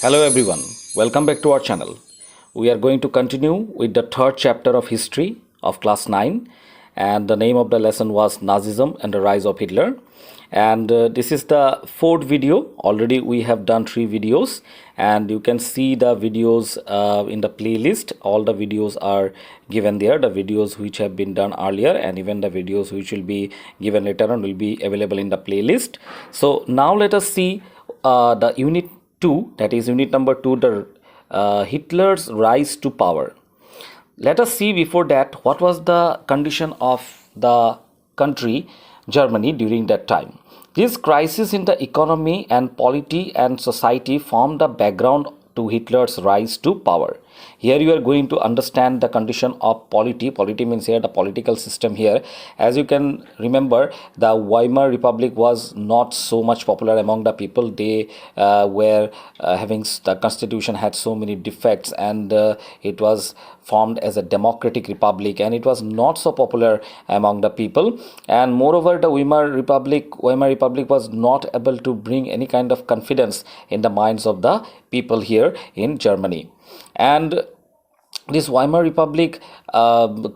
Hello everyone, welcome back to our channel. We are going to continue with the third chapter of history of class 9, and the name of the lesson was Nazism and the rise of Hitler. And this is the fourth video. Already we have done 3 videos, and you can see the videos in the playlist. All the videos are given there, the videos which have been done earlier, and even the videos which will be given later on will be available in the playlist. So now let us see the unit 2, that is unit number 2, the Hitler's rise to power. Let us see before that what was the condition of the country Germany during that time. This crisis in the economy and polity and society formed the background to Hitler's rise to power. Here you are going to understand the condition of polity. Polity means here the political system here. As you can remember, the Weimar Republic was not so much popular among the people. They were having, the constitution had so many defects, and it was formed as a democratic republic, and it was not so popular among the people. And moreover, the Weimar Republic was not able to bring any kind of confidence in the minds of the people here in Germany. And this Weimar Republic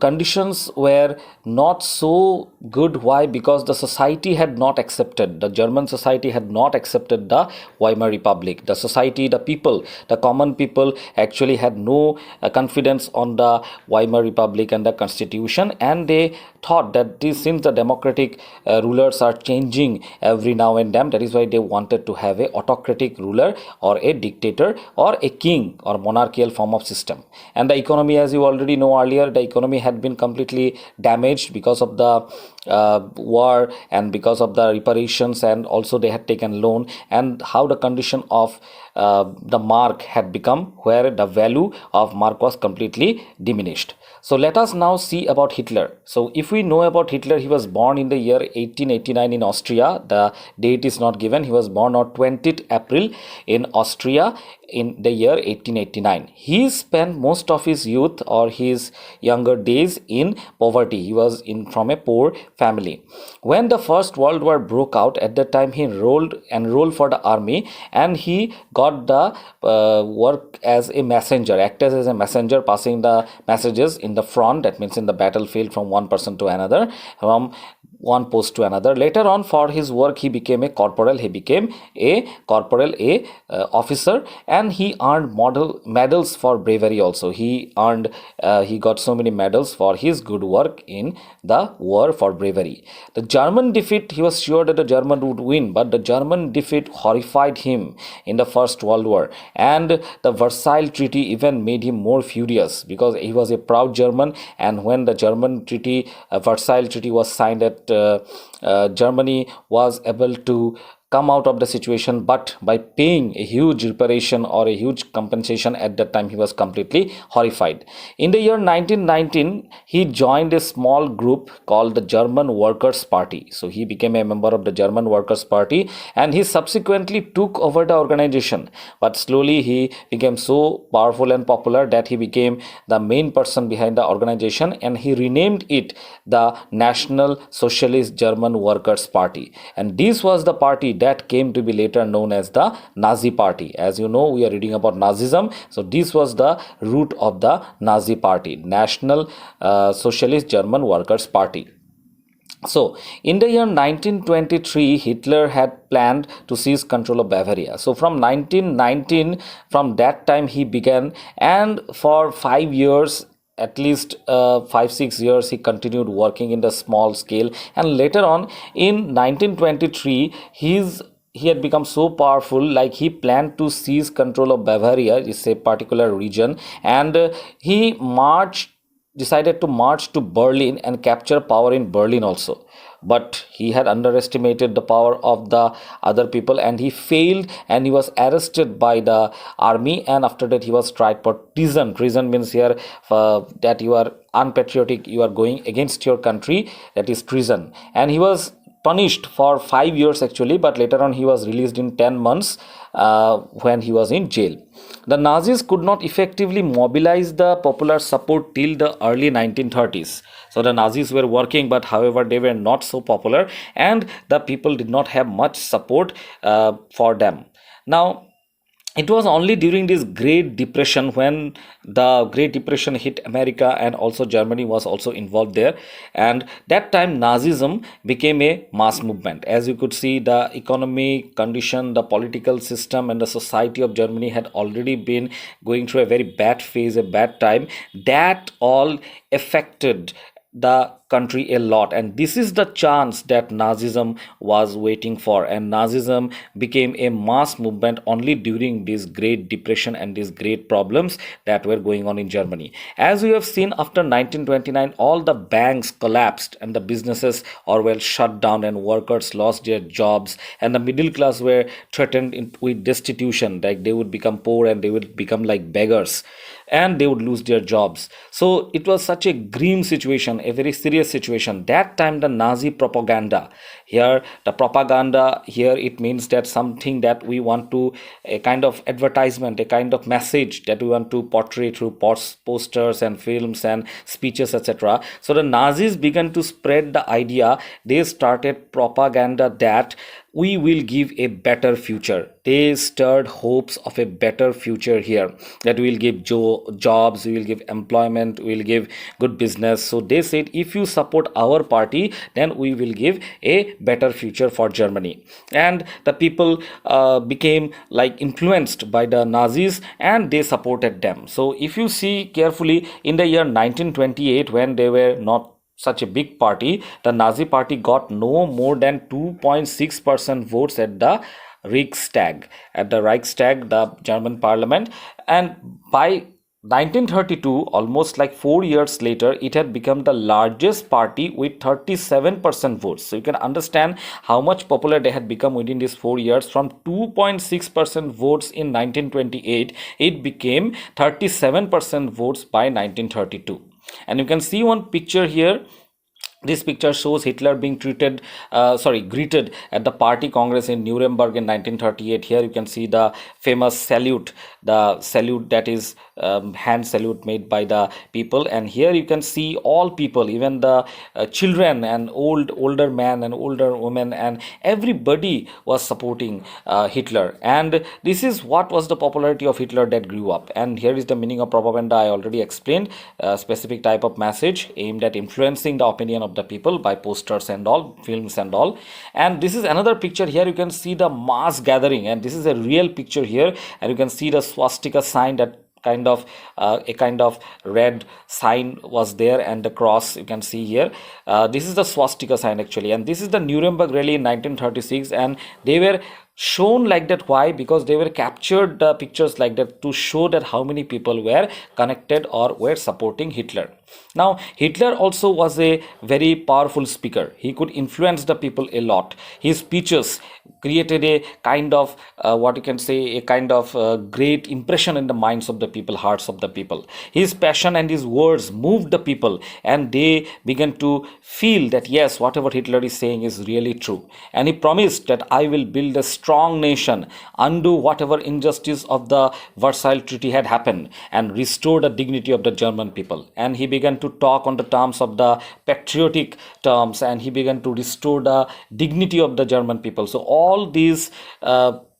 conditions were not so good. Why? Because the society had not accepted, the German society had not accepted the Weimar Republic. The society, the people, the common people actually had no confidence on the Weimar Republic and the constitution, and they thought that since the democratic rulers are changing every now and then, that is why they wanted to have a autocratic ruler or a dictator or a king or monarchical form of system. And the economy, as you already know earlier, the economy had been completely damaged because of the war and because of the reparations, and also they had taken loan, and how the condition of the mark had become, where the value of mark was completely diminished. So let us now see about Hitler. So if we know about Hitler, he was born in the year 1889 in Austria. The date is not given. He was born on 20th April in Austria in the year 1889. He spent most of his youth or his younger days in poverty. He was from a poor family. When the First World War broke out, at that time he enrolled for the army, and he got the work as a messenger, acted as a messenger, passing the messages in the front, that means in the battlefield, from one person to another, from one post to another. Later on, for his work, he became a corporal. Officer, and he earned medals for bravery also. He got so many medals for his good work in the war for bravery. The German defeat, he was sure that the German would win, but the German defeat horrified him in the First World War, and the Versailles Treaty even made him more furious, because he was a proud German, and when the Versailles Treaty was signed, at Germany was able to come out of the situation, but by paying a huge reparation or a huge compensation. At that time he was completely horrified. In the year 1919, he joined a small group called the German Workers' Party. So he became a member of the German Workers' Party, and he subsequently took over the organization. But slowly he became so powerful and popular that he became the main person behind the organization, and he renamed it the National Socialist German Workers' Party. And this was the party that came to be later known as the Nazi Party. As you know, we are reading about Nazism. So this was the root of the Nazi Party, National Socialist German Workers' Party. So, in the year 1923, Hitler had planned to seize control of Bavaria. So, from 1919, from that time he began, and for 5 years, at least 5-6 years, he continued working in the small scale. And later on, in 1923, he had become so powerful, like he planned to seize control of Bavaria, is a particular region, and he decided to march to Berlin and capture power in Berlin also. But he had underestimated the power of the other people, and he failed, and he was arrested by the army, and after that he was tried for treason. Treason means here that you are unpatriotic, you are going against your country, that is treason. And he was punished for 5 years actually, but later on he was released in 10 months when he was in jail. The Nazis could not effectively mobilize the popular support till the early 1930s. So the Nazis were working, but however they were not so popular, and the people did not have much support for them. Now it was only during this Great Depression, when the Great Depression hit America, and also Germany was also involved there, and that time Nazism became a mass movement. As you could see, the economic condition, the political system, and the society of Germany had already been going through a very bad phase, a bad time. That all affected the country a lot, and this is the chance that Nazism was waiting for, and Nazism became a mass movement only during this Great Depression and these great problems that were going on in Germany. As we have seen, after 1929, all the banks collapsed and the businesses are well shut down, and workers lost their jobs, and the middle class were threatened with destitution, like they would become poor and they would become like beggars, and they would lose their jobs. So it was such a grim situation, a very serious situation. That time, the Nazi propaganda, here the propaganda here, it means that something that we want to, a kind of advertisement, a kind of message that we want to portray through posters and films and speeches, etc. So the Nazis began to spread the idea. They started propaganda that we will give a better future. They stirred hopes of a better future here, that we will give jobs, we will give employment, we will give good business. So they said, if you support our party, then we will give a better future for Germany. And the people became like influenced by the Nazis, and they supported them. So if you see carefully, in the year 1928, when they were not such a big party, the Nazi party got no more than 2.6% votes at the Reichstag, the German parliament. And by 1932, almost like 4 years later, it had become the largest party with 37% votes. So you can understand how much popular they had become within these 4 years. From 2.6% votes in 1928, it became 37% votes by 1932. And you can see one picture here. This picture shows Hitler being greeted at the party congress in Nuremberg in 1938. Here you can see the famous salute, the salute that is hand salute made by the people. And here you can see all people, even the children and older men and older women, and everybody was supporting Hitler. And this is what was the popularity of Hitler that grew up. And here is the meaning of propaganda. I already explained, a specific type of message aimed at influencing the opinion of the people by posters and all, films and all. And this is another picture. Here you can see the mass gathering, and this is a real picture here, and you can see the swastika sign, that a kind of red sign was there, and the cross you can see here. This is the swastika sign actually, and this is the Nuremberg rally in 1936, and they were shown like that. Why? Because they were captured the pictures like that to show that how many people were connected or were supporting Hitler. Now Hitler also was a very powerful speaker. He could influence the people a lot. His speeches created a kind of what you can say, a kind of great impression in the minds of the people, hearts of the people. His passion and his words moved the people, and they began to feel that yes, whatever Hitler is saying is really true. And he promised that I will build a strong nation, undo whatever injustice of the Versailles Treaty had happened, and restore the dignity of the German people. And he began to talk on the terms of the patriotic terms, and he began to restore the dignity of the German people. So all these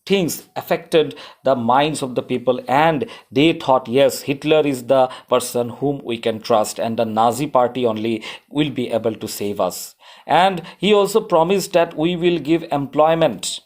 things affected the minds of the people, and they thought, yes, Hitler is the person whom we can trust, and the Nazi party only will be able to save us. And he also promised that we will give employment,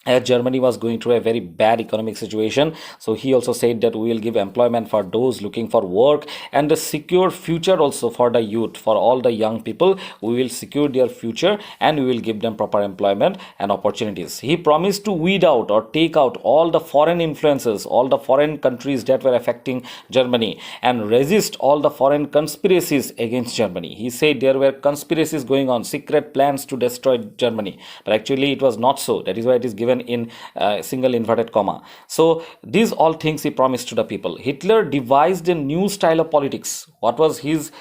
as Germany was going through a very bad economic situation. So he also said that we will give employment for those looking for work, and a secure future also for the youth, for all the young people. We will secure their future, and we will give them proper employment and opportunities. He promised to weed out or take out all the foreign influences, all the foreign countries that were affecting Germany, and resist all the foreign conspiracies against Germany. He said there were conspiracies going on, secret plans to destroy Germany, but actually it was not so. That is why it is given in single inverted comma. So these all things he promised to the people. Hitler devised a new style of politics. What was his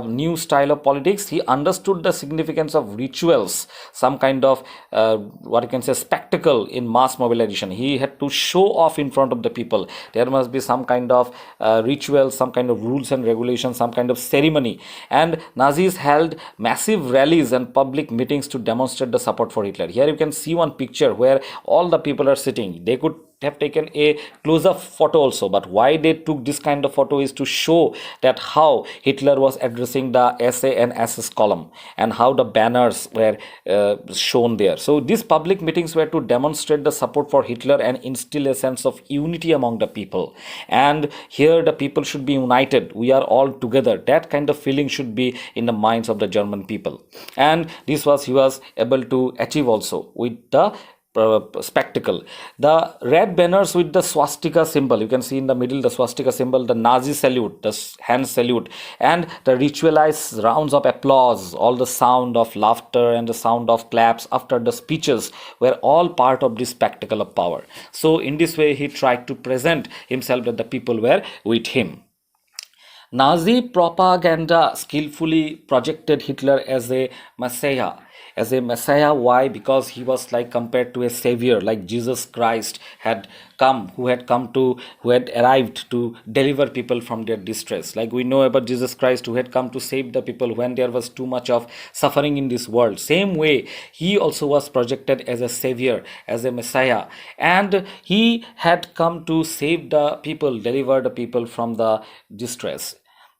new style of politics? He understood the significance of rituals, some kind of what you can say, spectacle in mass mobilization. He had to show off in front of the people. There must be some kind of ritual, some kind of rules and regulations, some kind of ceremony. And Nazis held massive rallies and public meetings to demonstrate the support for Hitler. Here you can see one picture where all the people are sitting. They could have taken a close-up photo also, but why they took this kind of photo is to show that how Hitler was addressing the SA and SS column and how the banners were shown there. So these public meetings were to demonstrate the support for Hitler and instill a sense of unity among the people. And here the people should be united. We are all together. That kind of feeling should be in the minds of the German people. And this was he was able to achieve also with the spectacle. The red banners with the swastika symbol, you can see in the middle the swastika symbol, the Nazi salute, the hand salute, and the ritualized rounds of applause, all the sound of laughter and the sound of claps after the speeches were all part of this spectacle of power. So in this way he tried to present himself that the people were with him. Nazi propaganda skillfully projected Hitler as a messiah. As a messiah, why? Because he was like compared to a savior, like Jesus Christ who had arrived to deliver people from their distress. Like we know about Jesus Christ, who had come to save the people when there was too much of suffering in this world. Same way, he also was projected as a savior, as a messiah, and he had come to save the people, deliver the people from the distress.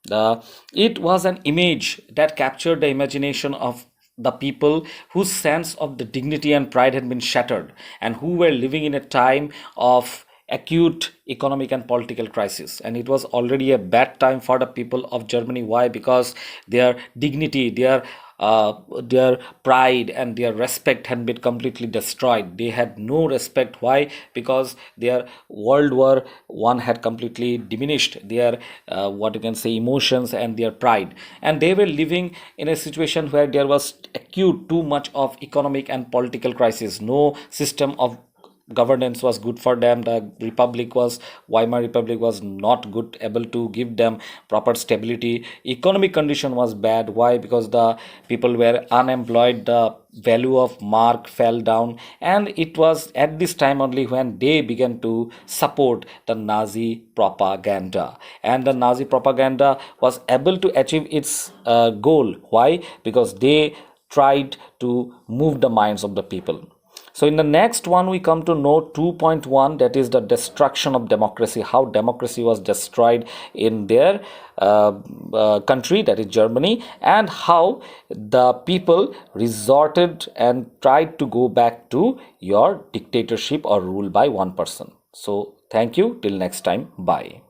It was an image that captured the imagination of the people whose sense of the dignity and pride had been shattered and who were living in a time of acute economic and political crisis. And it was already a bad time for the people of Germany. Why? Because their dignity, their pride and their respect had been completely destroyed. They had no respect. Why? Because their World War One had completely diminished their what you can say emotions and their pride, and they were living in a situation where there was acute too much of economic and political crisis. No system of governance was good for them. The Weimar Republic was not good, able to give them proper stability. Economic condition was bad. Why? Because the people were unemployed, the value of mark fell down, and it was at this time only when they began to support the Nazi propaganda, and the Nazi propaganda was able to achieve its goal. Why? Because they tried to move the minds of the people. So in the next one, we come to know 2.1, that is the destruction of democracy, how democracy was destroyed in their country, that is Germany, and how the people resorted and tried to go back to your dictatorship or rule by one person. So thank you. Till next time. Bye.